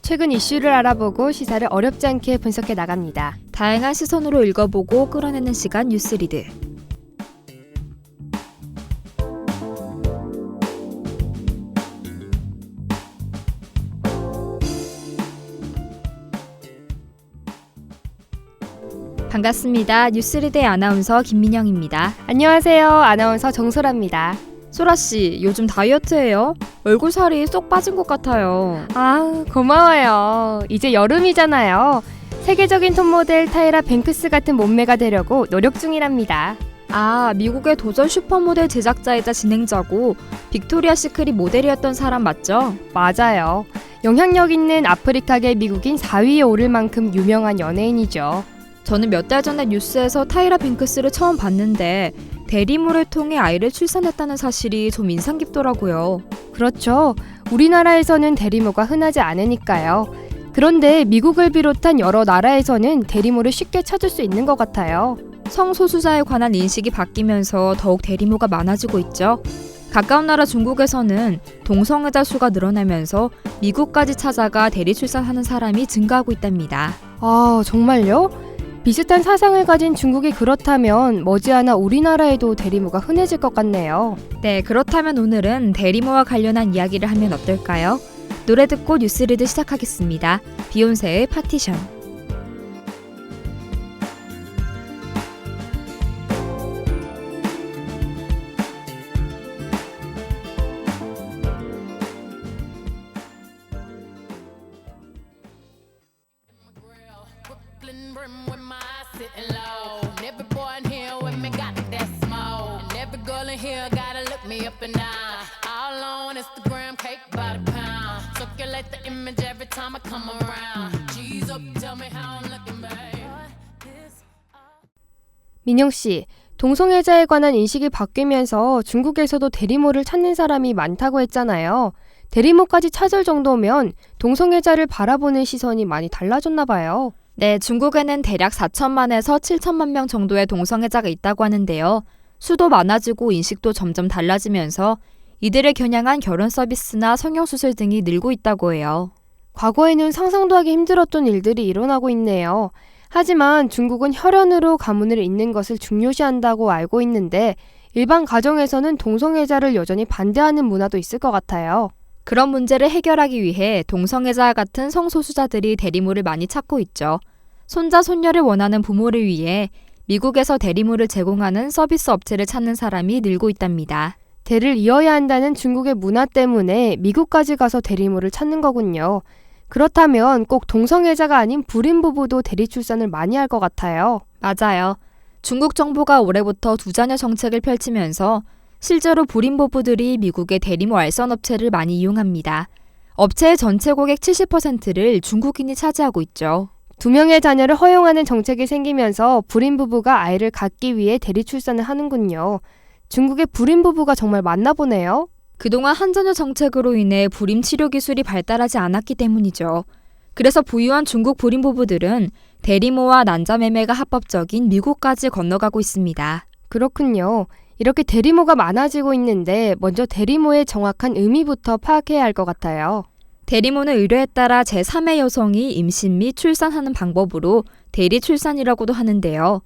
최근 이슈를 알아보고 시사를 어렵지 않게 분석해 나갑니다. 다양한 시선으로 읽어보고 끌어내는 시간 뉴스리드. 반갑습니다. 뉴스리드의 아나운서 김민영입니다. 안녕하세요. 아나운서 정소라입니다. 소라씨, 요즘 다이어트해요? 얼굴 살이 쏙 빠진 것 같아요. 아, 고마워요. 이제 여름이잖아요. 세계적인 톱모델 타이라 뱅크스 같은 몸매가 되려고 노력 중이랍니다. 아, 미국의 도전 슈퍼모델 제작자이자 진행자고 빅토리아 시크릿 모델이었던 사람 맞죠? 맞아요. 영향력 있는 아프리카계 미국인 4위에 오를 만큼 유명한 연예인이죠. 저는 몇 달 전에 뉴스에서 타이라 뱅크스를 처음 봤는데 대리모를 통해 아이를 출산했다는 사실이 좀 인상 깊더라고요. 그렇죠. 우리나라에서는 대리모가 흔하지 않으니까요. 그런데 미국을 비롯한 여러 나라에서는 대리모를 쉽게 찾을 수 있는 것 같아요. 성소수자에 관한 인식이 바뀌면서 더욱 대리모가 많아지고 있죠. 가까운 나라 중국에서는 동성애자 수가 늘어나면서 미국까지 찾아가 대리 출산하는 사람이 증가하고 있답니다. 아, 정말요? 비슷한 사상을 가진 중국이 그렇다면 머지않아 우리나라에도 대리모가 흔해질 것 같네요. 네, 그렇다면 오늘은 대리모와 관련한 이야기를 하면 어떨까요? 노래 듣고 뉴스리드 시작하겠습니다. 비욘세의 파티션. 민영씨, 동성애자에 관한 인식이 바뀌면서 중국에서도 대리모를 찾는 사람이 많다고 했잖아요. 대리모까지 찾을 정도면 동성애자를 바라보는 시선이 많이 달라졌나 봐요. 네, 중국에는 대략 4천만에서 7천만 명 정도의 동성애자가 있다고 하는데요. 수도 많아지고 인식도 점점 달라지면서 이들을 겨냥한 결혼 서비스나 성형수술 등이 늘고 있다고 해요. 과거에는 상상도 하기 힘들었던 일들이 일어나고 있네요. 하지만 중국은 혈연으로 가문을 잇는 것을 중요시한다고 알고 있는데 일반 가정에서는 동성애자를 여전히 반대하는 문화도 있을 것 같아요. 그런 문제를 해결하기 위해 동성애자 같은 성소수자들이 대리모를 많이 찾고 있죠. 손자, 손녀를 원하는 부모를 위해 미국에서 대리모를 제공하는 서비스 업체를 찾는 사람이 늘고 있답니다. 대를 이어야 한다는 중국의 문화 때문에 미국까지 가서 대리모를 찾는 거군요. 그렇다면 꼭 동성애자가 아닌 불임 부부도 대리 출산을 많이 할 것 같아요. 맞아요. 중국 정부가 올해부터 2자녀 정책을 펼치면서 실제로 불임 부부들이 미국의 대리모 알선 업체를 많이 이용합니다. 업체의 전체 고객 70%를 중국인이 차지하고 있죠. 2명의 자녀를 허용하는 정책이 생기면서 불임 부부가 아이를 갖기 위해 대리 출산을 하는군요. 중국의 불임 부부가 정말 많나 보네요. 그동안 한자녀 정책으로 인해 불임 치료 기술이 발달하지 않았기 때문이죠. 그래서 부유한 중국 불임 부부들은 대리모와 난자매매가 합법적인 미국까지 건너가고 있습니다. 그렇군요. 이렇게 대리모가 많아지고 있는데 먼저 대리모의 정확한 의미부터 파악해야 할 것 같아요. 대리모는 의뢰에 따라 제3의 여성이 임신 및 출산하는 방법으로 대리 출산이라고도 하는데요.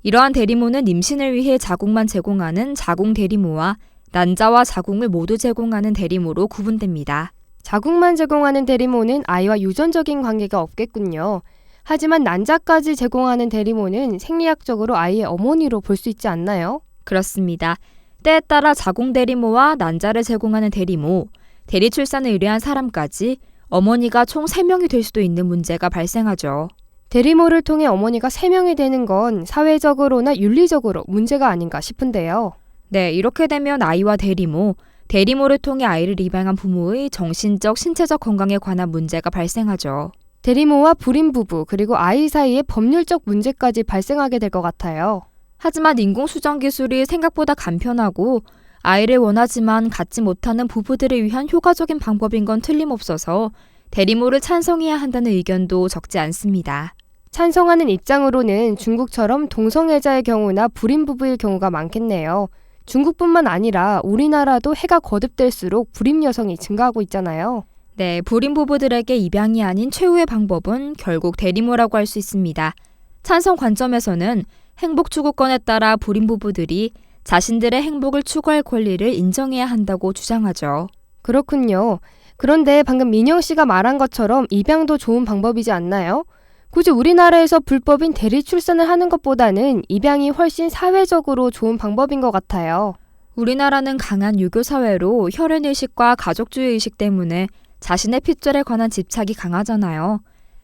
이러한 대리모는 임신을 위해 자궁만 제공하는 자궁 대리모와 난자와 자궁을 모두 제공하는 대리모로 구분됩니다. 자궁만 제공하는 대리모는 아이와 유전적인 관계가 없겠군요. 하지만 난자까지 제공하는 대리모는 생리학적으로 아이의 어머니로 볼 수 있지 않나요? 그렇습니다. 때에 따라 자궁 대리모와 난자를 제공하는 대리모, 대리 출산을 의뢰한 사람까지 어머니가 총 3명이 될 수도 있는 문제가 발생하죠. 대리모를 통해 어머니가 3명이 되는 건 사회적으로나 윤리적으로 문제가 아닌가 싶은데요. 네, 이렇게 되면 아이와 대리모, 대리모를 통해 아이를 입양한 부모의 정신적, 신체적 건강에 관한 문제가 발생하죠. 대리모와 불임 부부 그리고 아이 사이에 법률적 문제까지 발생하게 될 것 같아요. 하지만 인공수정 기술이 생각보다 간편하고 아이를 원하지만 갖지 못하는 부부들을 위한 효과적인 방법인 건 틀림없어서 대리모를 찬성해야 한다는 의견도 적지 않습니다. 찬성하는 입장으로는 중국처럼 동성애자의 경우나 불임 부부의 경우가 많겠네요. 중국뿐만 아니라 우리나라도 해가 거듭될수록 불임 여성이 증가하고 있잖아요. 네, 불임 부부들에게 입양이 아닌 최후의 방법은 결국 대리모라고 할 수 있습니다. 찬성 관점에서는 행복 추구권에 따라 불임 부부들이 자신들의 행복을 추구할 권리를 인정해야 한다고 주장하죠. 그렇군요. 그런데 방금 민영 씨가 말한 것처럼 입양도 좋은 방법이지 않나요? 굳이 우리나라에서 불법인 대리 출산을 하는 것보다는 입양이 훨씬 사회적으로 좋은 방법인 것 같아요. 우리나라는 강한 유교 사회로 혈연의식과 가족주의 의식 때문에 자신의 핏줄에 관한 집착이 강하잖아요.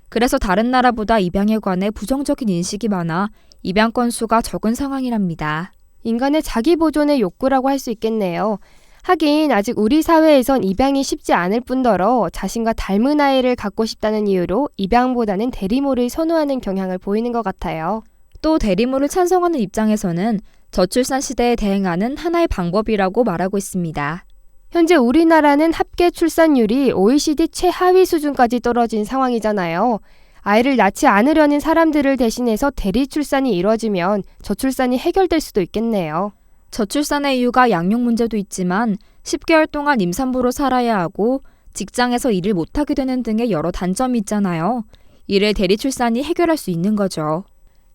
그래서 다른 나라보다 입양에 관해 부정적인 인식이 많아 입양 건수가 적은 상황이랍니다. 인간의 자기 보존의 욕구라고 할 수 있겠네요. 하긴 아직 우리 사회에선 입양이 쉽지 않을 뿐더러 자신과 닮은 아이를 갖고 싶다는 이유로 입양보다는 대리모를 선호하는 경향을 보이는 것 같아요. 또 대리모를 찬성하는 입장에서는 저출산 시대에 대응하는 하나의 방법이라고 말하고 있습니다. 현재 우리나라는 합계 출산율이 OECD 최하위 수준까지 떨어진 상황이잖아요. 아이를 낳지 않으려는 사람들을 대신해서 대리 출산이 이뤄지면 저출산이 해결될 수도 있겠네요. 저출산의 이유가 양육 문제도 있지만 10개월 동안 임산부로 살아야 하고 직장에서 일을 못하게 되는 등의 여러 단점이 있잖아요. 이를 대리 출산이 해결할 수 있는 거죠.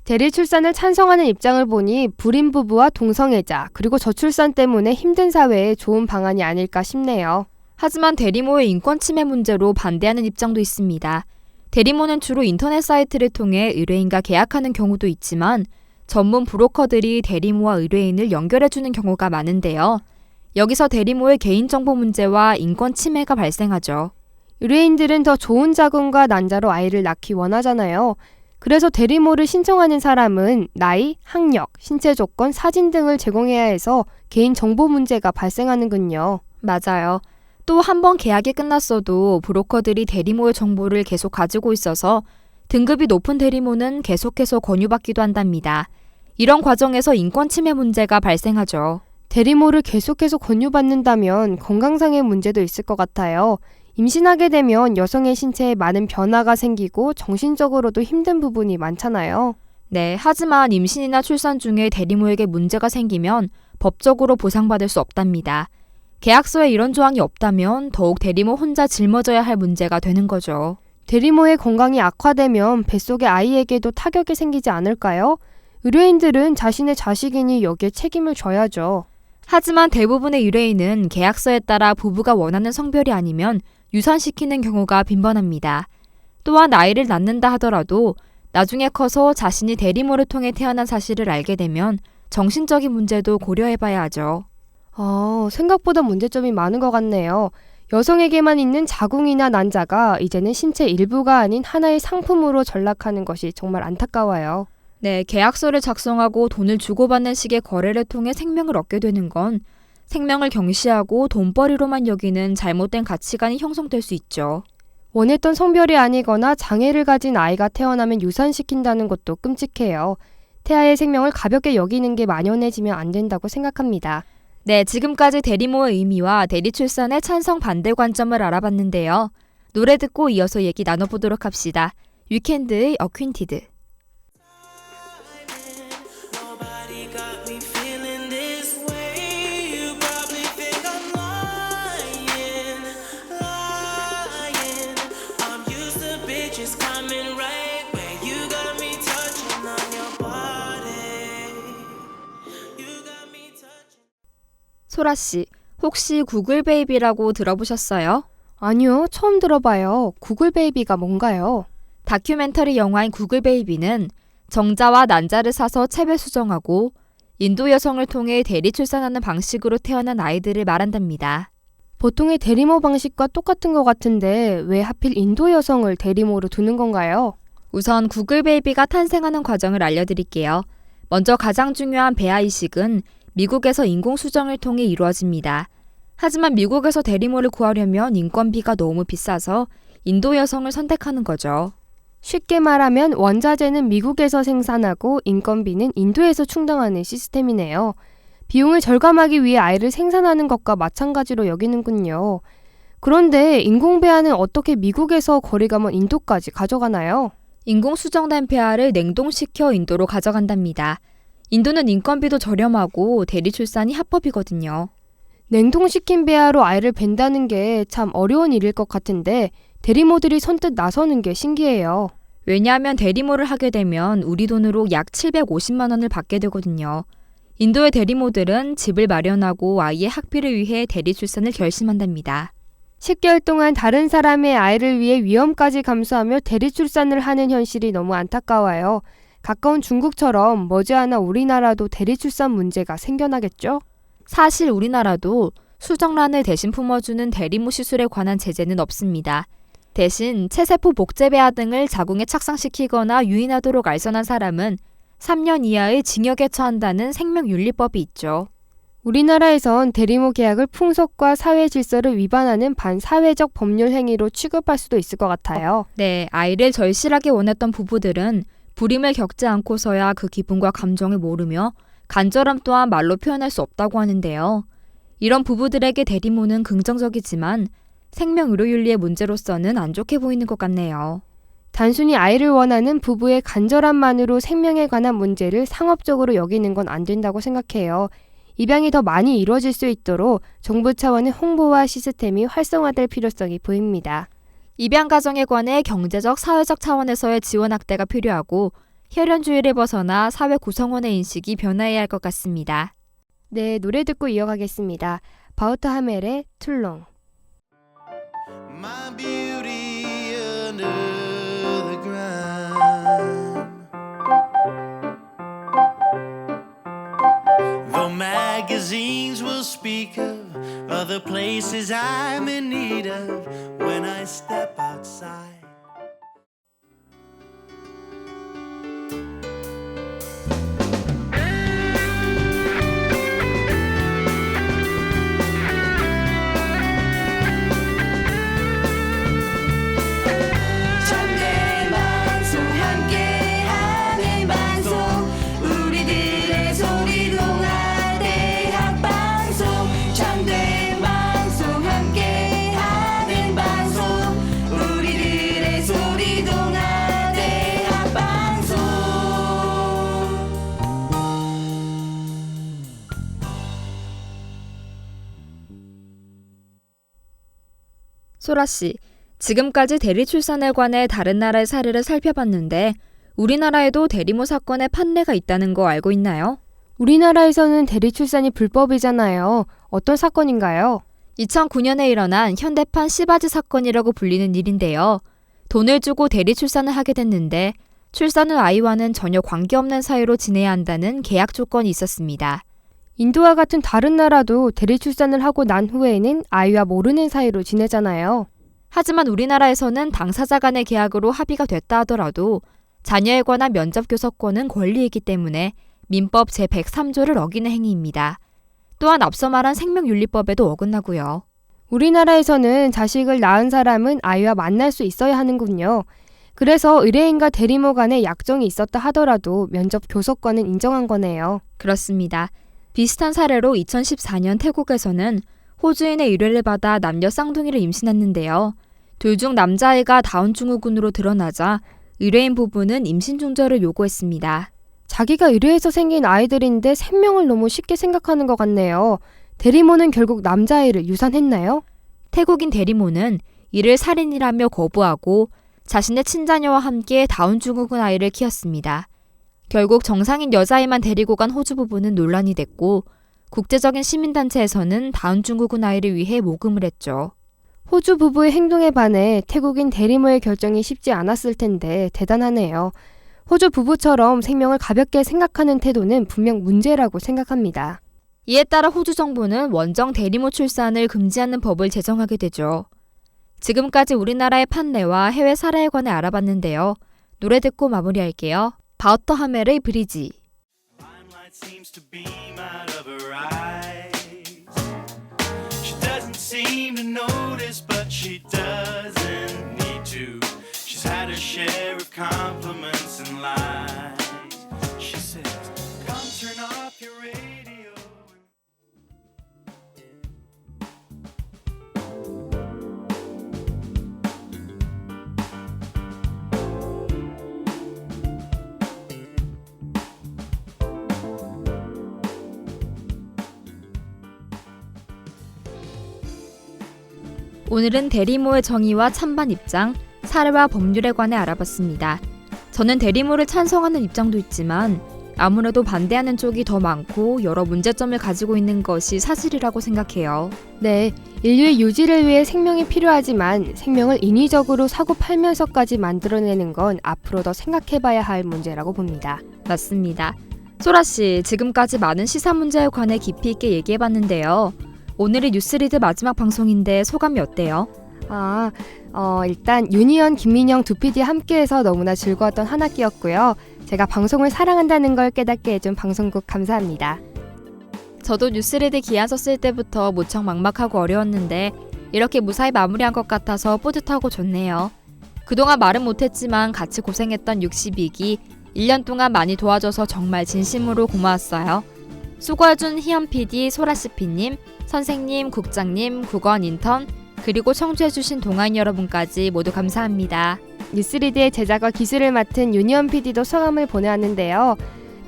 대리 출산을 찬성하는 입장을 보니 불임 부부와 동성애자 그리고 저출산 때문에 힘든 사회에 좋은 방안이 아닐까 싶네요. 하지만 대리모의 인권 침해 문제로 반대하는 입장도 있습니다. 대리모는 주로 인터넷 사이트를 통해 의뢰인과 계약하는 경우도 있지만 전문 브로커들이 대리모와 의뢰인을 연결해주는 경우가 많은데요. 여기서 대리모의 개인정보 문제와 인권 침해가 발생하죠. 의뢰인들은 더 좋은 자금과 난자로 아이를 낳기 원하잖아요. 그래서 대리모를 신청하는 사람은 나이, 학력, 신체 조건, 사진 등을 제공해야 해서 개인정보 문제가 발생하는군요. 맞아요. 또 한 번 계약이 끝났어도 브로커들이 대리모의 정보를 계속 가지고 있어서 등급이 높은 대리모는 계속해서 권유받기도 한답니다. 이런 과정에서 인권 침해 문제가 발생하죠. 대리모를 계속해서 권유받는다면 건강상의 문제도 있을 것 같아요. 임신하게 되면 여성의 신체에 많은 변화가 생기고 정신적으로도 힘든 부분이 많잖아요. 네, 하지만 임신이나 출산 중에 대리모에게 문제가 생기면 법적으로 보상받을 수 없답니다. 계약서에 이런 조항이 없다면 더욱 대리모 혼자 짊어져야 할 문제가 되는 거죠. 대리모의 건강이 악화되면 뱃속의 아이에게도 타격이 생기지 않을까요? 의뢰인들은 자신의 자식이니 여기에 책임을 져야죠. 하지만 대부분의 의뢰인은 계약서에 따라 부부가 원하는 성별이 아니면 유산시키는 경우가 빈번합니다. 또한 아이를 낳는다 하더라도 나중에 커서 자신이 대리모를 통해 태어난 사실을 알게 되면 정신적인 문제도 고려해봐야 하죠. 생각보다 문제점이 많은 것 같네요. 여성에게만 있는 자궁이나 난자가 이제는 신체 일부가 아닌 하나의 상품으로 전락하는 것이 정말 안타까워요. 네, 계약서를 작성하고 돈을 주고받는 식의 거래를 통해 생명을 얻게 되는 건 생명을 경시하고 돈벌이로만 여기는 잘못된 가치관이 형성될 수 있죠. 원했던 성별이 아니거나 장애를 가진 아이가 태어나면 유산시킨다는 것도 끔찍해요. 태아의 생명을 가볍게 여기는 게 만연해지면 안 된다고 생각합니다. 네, 지금까지 대리모의 의미와 대리출산의 찬성 반대 관점을 알아봤는데요. 노래 듣고 이어서 얘기 나눠보도록 합시다. 위켄드의 어퀸티드. 소라씨, 혹시 구글 베이비라고 들어보셨어요? 아니요, 처음 들어봐요. 구글 베이비가 뭔가요? 다큐멘터리 영화인 구글 베이비는 정자와 난자를 사서 체배 수정하고 인도 여성을 통해 대리 출산하는 방식으로 태어난 아이들을 말한답니다. 보통의 대리모 방식과 똑같은 것 같은데 왜 하필 인도 여성을 대리모로 두는 건가요? 우선 구글 베이비가 탄생하는 과정을 알려드릴게요. 먼저 가장 중요한 배아 이식은 미국에서 인공수정을 통해 이루어집니다. 하지만 미국에서 대리모를 구하려면 인건비가 너무 비싸서 인도 여성을 선택하는 거죠. 쉽게 말하면 원자재는 미국에서 생산하고 인건비는 인도에서 충당하는 시스템이네요. 비용을 절감하기 위해 아이를 생산하는 것과 마찬가지로 여기는군요. 그런데 인공배아는 어떻게 미국에서 거리가 먼 인도까지 가져가나요? 인공수정된 배아를 냉동시켜 인도로 가져간답니다. 인도는 인건비도 저렴하고 대리 출산이 합법이거든요. 냉동시킨 배아로 알을 벤다는 게 참 어려운 일일 것 같은데 대리모들이 선뜻 나서는 게 신기해요. 왜냐하면 대리모를 하게 되면 우리 돈으로 약 750만 원을 받게 되거든요. 인도의 대리모들은 집을 마련하고 아이의 학비를 위해 대리출산을 결심한답니다. 10개월 동안 다른 사람의 아이를 위해 위험까지 감수하며 대리출산을 하는 현실이 너무 안타까워요. 가까운 중국처럼 머지않아 우리나라도 대리출산 문제가 생겨나겠죠? 사실 우리나라도 수정란을 대신 품어주는 대리모 시술에 관한 제재는 없습니다. 대신 체세포 복제배아 등을 자궁에 착상시키거나 유인하도록 알선한 사람은 3년 이하의 징역에 처한다는 생명윤리법이 있죠. 우리나라에선 대리모 계약을 풍속과 사회 질서를 위반하는 반사회적 법률 행위로 취급할 수도 있을 것 같아요. 네, 아이를 절실하게 원했던 부부들은 불임을 겪지 않고서야 그 기분과 감정을 모르며 간절함 또한 말로 표현할 수 없다고 하는데요. 이런 부부들에게 대리모는 긍정적이지만 생명의료윤리의 문제로서는 안 좋게 보이는 것 같네요. 단순히 아이를 원하는 부부의 간절함만으로 생명에 관한 문제를 상업적으로 여기는 건 안 된다고 생각해요. 입양이 더 많이 이루어질 수 있도록 정부 차원의 홍보와 시스템이 활성화될 필요성이 보입니다. 입양 가정에 관해 경제적, 사회적 차원에서의 지원 확대가 필요하고 혈연주의를 벗어나 사회 구성원의 인식이 변화해야 할 것 같습니다. 네, 노래 듣고 이어가겠습니다. 바우터 하멜의 툴롱. My beauty under the ground. The magazines will speak of other places I'm in need of when I step outside. 소라 씨, 지금까지 대리출산에 관해 다른 나라의 사례를 살펴봤는데 우리나라에도 대리모 사건의 판례가 있다는 거 알고 있나요? 우리나라에서는 대리출산이 불법이잖아요. 어떤 사건인가요? 2009년에 일어난 현대판 씨바지 사건이라고 불리는 일인데요. 돈을 주고 대리출산을 하게 됐는데 출산 후 아이와는 전혀 관계없는 사이로 지내야 한다는 계약 조건이 있었습니다. 인도와 같은 다른 나라도 대리출산을 하고 난 후에는 아이와 모르는 사이로 지내잖아요. 하지만 우리나라에서는 당사자 간의 계약으로 합의가 됐다 하더라도 자녀에 관한 면접 교섭권은 권리이기 때문에 민법 제103조를 어기는 행위입니다. 또한 앞서 말한 생명윤리법에도 어긋나고요. 우리나라에서는 자식을 낳은 사람은 아이와 만날 수 있어야 하는군요. 그래서 의뢰인과 대리모 간에 약정이 있었다 하더라도 면접 교섭권은 인정한 거네요. 그렇습니다. 비슷한 사례로 2014년 태국에서는 호주인의 의뢰를 받아 남녀 쌍둥이를 임신했는데요. 둘 중 남자아이가 다운 증후군으로 드러나자 의뢰인 부부는 임신 중절을 요구했습니다. 자기가 의뢰해서 생긴 아이들인데 생명을 너무 쉽게 생각하는 것 같네요. 대리모는 결국 남자아이를 유산했나요? 태국인 대리모는 이를 살인이라며 거부하고 자신의 친자녀와 함께 다운 증후군 아이를 키웠습니다. 결국 정상인 여자아이만 데리고 간 호주 부부는 논란이 됐고 국제적인 시민단체에서는 다운 증후군 아이를 위해 모금을 했죠. 호주 부부의 행동에 반해 태국인 대리모의 결정이 쉽지 않았을 텐데 대단하네요. 호주 부부처럼 생명을 가볍게 생각하는 태도는 분명 문제라고 생각합니다. 이에 따라 호주 정부는 원정 대리모 출산을 금지하는 법을 제정하게 되죠. 지금까지 우리나라의 판례와 해외 사례에 관해 알아봤는데요. 노래 듣고 마무리할게요. 바우터 하멜의 브리지. Limelight seems to beam out of her eyes. She doesn't seem to notice, but she doesn't need to. She's had her share of compliments and lies. She says, "Come turn off your radio." 오늘은 대리모의 정의와 찬반 입장, 사례와 법률에 관해 알아봤습니다. 저는 대리모를 찬성하는 입장도 있지만 아무래도 반대하는 쪽이 더 많고 여러 문제점을 가지고 있는 것이 사실이라고 생각해요. 네, 인류의 유지를 위해 생명이 필요하지만 생명을 인위적으로 사고 팔면서까지 만들어내는 건 앞으로 더 생각해봐야 할 문제라고 봅니다. 맞습니다. 소라 씨, 지금까지 많은 시사 문제에 관해 깊이 있게 얘기해봤는데요. 오늘이 뉴스리드 마지막 방송인데 소감이 어때요? 일단 유니언 김민영 두 PD 함께해서 너무나 즐거웠던 한 학기였고요. 제가 방송을 사랑한다는 걸 깨닫게 해준 방송국 감사합니다. 저도 뉴스리드 기한서 쓸 때부터 무척 막막하고 어려웠는데 이렇게 무사히 마무리한 것 같아서 뿌듯하고 좋네요. 그동안 말은 못했지만 같이 고생했던 62기 1년 동안 많이 도와줘서 정말 진심으로 고마웠어요. 수고해준 희연 PD, 소라씨 PD님, 선생님, 국장님, 국원 인턴, 그리고 청취해주신 동아인 여러분까지 모두 감사합니다. 뉴스리드의 제작과 기술을 맡은 유니언 PD도 소감을 보내왔는데요.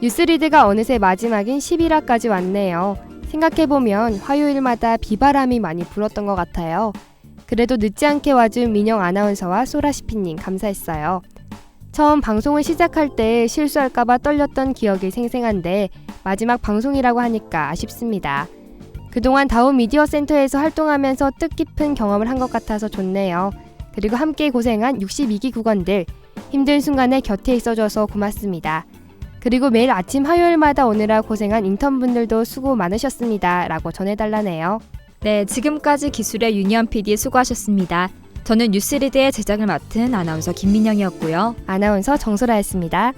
뉴스리드가 어느새 마지막인 11화까지 왔네요. 생각해보면 화요일마다 비바람이 많이 불었던 것 같아요. 그래도 늦지 않게 와준 민영 아나운서와 소라시피님 감사했어요. 처음 방송을 시작할 때 실수할까봐 떨렸던 기억이 생생한데 마지막 방송이라고 하니까 아쉽습니다. 그동안 다운 미디어 센터에서 활동하면서 뜻깊은 경험을 한 것 같아서 좋네요. 그리고 함께 고생한 62기 국원들, 힘든 순간에 곁에 있어줘서 고맙습니다. 그리고 매일 아침 화요일마다 오느라 고생한 인턴분들도 수고 많으셨습니다. 라고 전해달라네요. 네, 지금까지 기술의 유니언 PD 수고하셨습니다. 저는 뉴스리드의 제작을 맡은 아나운서 김민영이었고요. 아나운서 정소라였습니다.